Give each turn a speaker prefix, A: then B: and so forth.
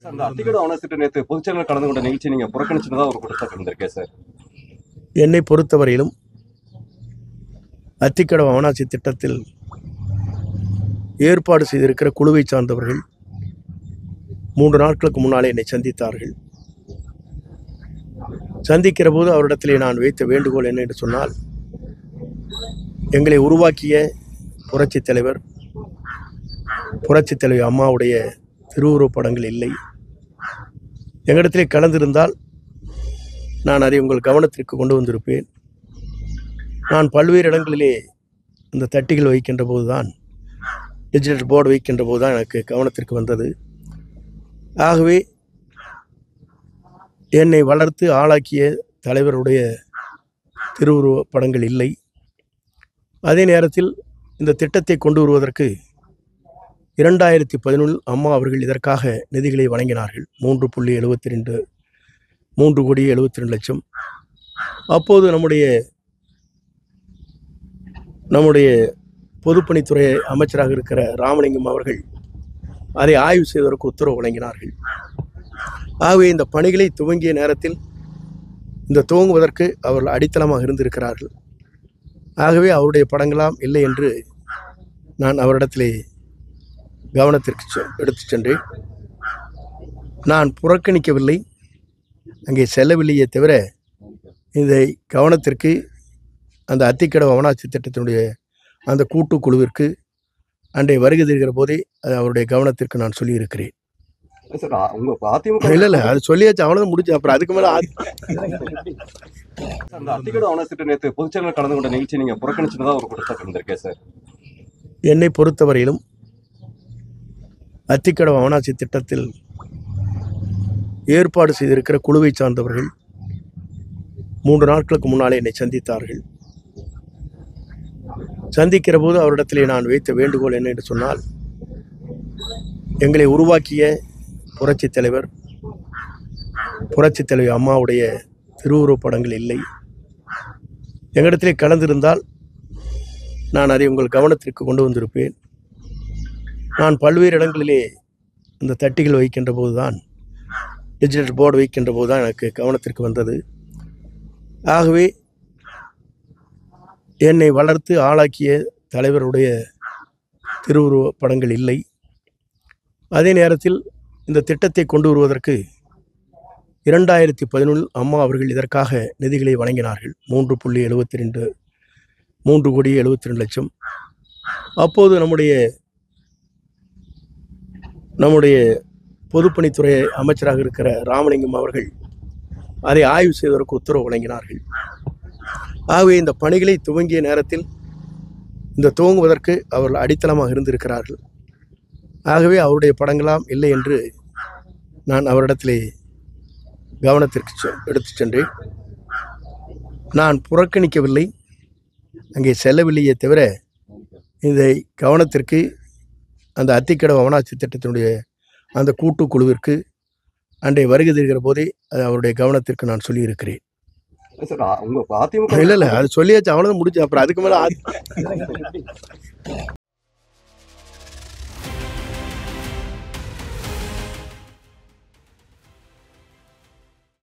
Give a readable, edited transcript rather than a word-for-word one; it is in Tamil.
A: அந்த அத்திக்கட ஆவணத்திட்ட நேற்று பொதுச்செயலாளர் கலந்து கொண்ட நிகழ்ச்சி நீங்க புறக்கணிச்சுதான் ஒரு குற்றச்சாட்டு இருந்திருக்கேன் சார்.
B: என்னை பொறுத்தவரையிலும் அத்திக்கடவு அவனாசி திட்டத்தில் ஏற்பாடு செய்திருக்கிற குழுவை சார்ந்தவர்கள் 3 நாட்களுக்கு முன்னாலே என்னை சந்தித்தார்கள். சந்திக்கிற போது அவரிடத்திலே நான் வைத்த வேண்டுகோள் என்ன என்று சொன்னால், எங்களை உருவாக்கிய புரட்சித் தலைவர் புரட்சித் தலைவி அம்மாவுடைய திருவுருவப் படங்கள் இல்லை. எங்களிடத்திலே கலந்திருந்தால் நான் அதை உங்கள் கவனத்திற்கு கொண்டு வந்திருப்பேன். நான் பல்வேறு இடங்களிலே இந்த தட்டிகள் வைக்கின்ற போது தான், டிஜிட்டல் போர்டு வைக்கின்ற போது தான் எனக்கு கவனத்திற்கு வந்தது. ஆகவே என்னை வளர்த்து ஆளாக்கிய தலைவருடைய திருவுருவ படங்கள் இல்லை. அதே நேரத்தில் இந்த திட்டத்தை கொண்டு வருவதற்கு 2011 அம்மா அவர்கள் இதற்காக நிதிகளை வழங்கினார்கள். 3,72 அப்போது நம்முடைய பொதுப்பணித்துறை அமைச்சராக இருக்கிற ராமலிங்கம் அவர்கள் அதை ஆய்வு செய்வதற்கு உத்தரவு வழங்கினார்கள். ஆகவே இந்த பணிகளை துவங்கிய நேரத்தில் இந்த துவங்குவதற்கு அவர்கள் அடித்தளமாக இருந்திருக்கிறார்கள். ஆகவே அவருடைய படங்களாம் இல்லை என்று நான் அவரிடத்திலே கவனத்திற்கு எடுத்து சென்றேன். நான் புறக்கணிக்கவில்லை, அங்கே செல்லவில்லையே தவிர இதை கவனத்திற்கு அந்த அத்திக்கடவு அவனாசி திட்டத்தினுடைய அந்த கூட்டுக்குழுவிற்கு அன்றைய வருகை தருகிற போதே அது அவருடைய கவனத்திற்கு நான் சொல்லியிருக்கிறேன். இல்லை அது சொல்லியாச்சு, அவ்வளோதான் முடிச்சு. அப்புறம் அதுக்கு மேலே
A: அந்த அத்திக்கட ஆவணத்திட்ட நேற்று பொதுச்செயலாளர் கலந்து கொண்ட நிகழ்ச்சி நீங்க புறக்கணிச்சுதான் ஒரு குற்றச்சாட்டு இருந்திருக்கேன் சார்.
B: என்னை பொறுத்தவரையிலும் அத்திக்கடவு அவனாசி திட்டத்தில் ஏற்பாடு செய்திருக்கிற குழுவை சார்ந்தவர்கள் 3 நாட்களுக்கு முன்னாலே என்னை சந்தித்தார்கள். சந்திக்கிற போது அவரிடத்திலே நான் வைத்த வேண்டுகோள் என்ன என்று சொன்னால், எங்களை உருவாக்கிய புரட்சித் தலைவர் புரட்சித் தலைவி அம்மாவுடைய திருவுருவப் படங்கள் இல்லை. எங்களிடத்திலே கலந்திருந்தால் நான் அதை உங்கள் கவனத்திற்கு கொண்டு வந்திருப்பேன். நான் பல்வேறு இடங்களிலே இந்த தட்டிகள் வைக்கின்ற போது தான், டிஜிட்டல் போர்டு வைக்கின்ற போது தான் எனக்கு கவனத்திற்கு வந்தது. ஆகவே என்னை வளர்த்து ஆளாக்கிய தலைவருடைய திருவுருவ படங்கள் இல்லை. அதே நேரத்தில் இந்த திட்டத்தை கொண்டு வருவதற்கு 2011 அம்மா அவர்கள் இதற்காக நிதிகளை வழங்கினார்கள். 3,72 அப்போது நம்முடைய பொதுப்பணித்துறை அமைச்சராக இருக்கிற ராமலிங்கம் அவர்கள் அதை ஆய்வு செய்வதற்கு உத்தரவு வழங்கினார்கள். ஆகவே இந்த பணிகளை துவங்கிய நேரத்தில் இந்த துவங்குவதற்கு அவர்கள் அடித்தளமாக இருந்திருக்கிறார்கள். ஆகவே அவருடைய படங்களாம் இல்லை என்று நான் அவரிடத்திலே கவனத்திற்கு எடுத்து சென்றேன். நான் புறக்கணிக்கவில்லை, அங்கே செல்லவில்லையே தவிர இதை கவனத்திற்கு அந்த அத்திக்கடவு அவனாசி திட்டத்தினுடைய அந்த கூட்டுக்குழுவிற்கு அன்றைய வருகை தருகிற போதே அது அவருடைய கவனத்திற்கு நான் சொல்லியிருக்கிறேன்.
A: இல்லை
B: அது சொல்லியாச்சு, அவ்வளோதான் முடிச்சு. அப்புறம் அதுக்கு மேலே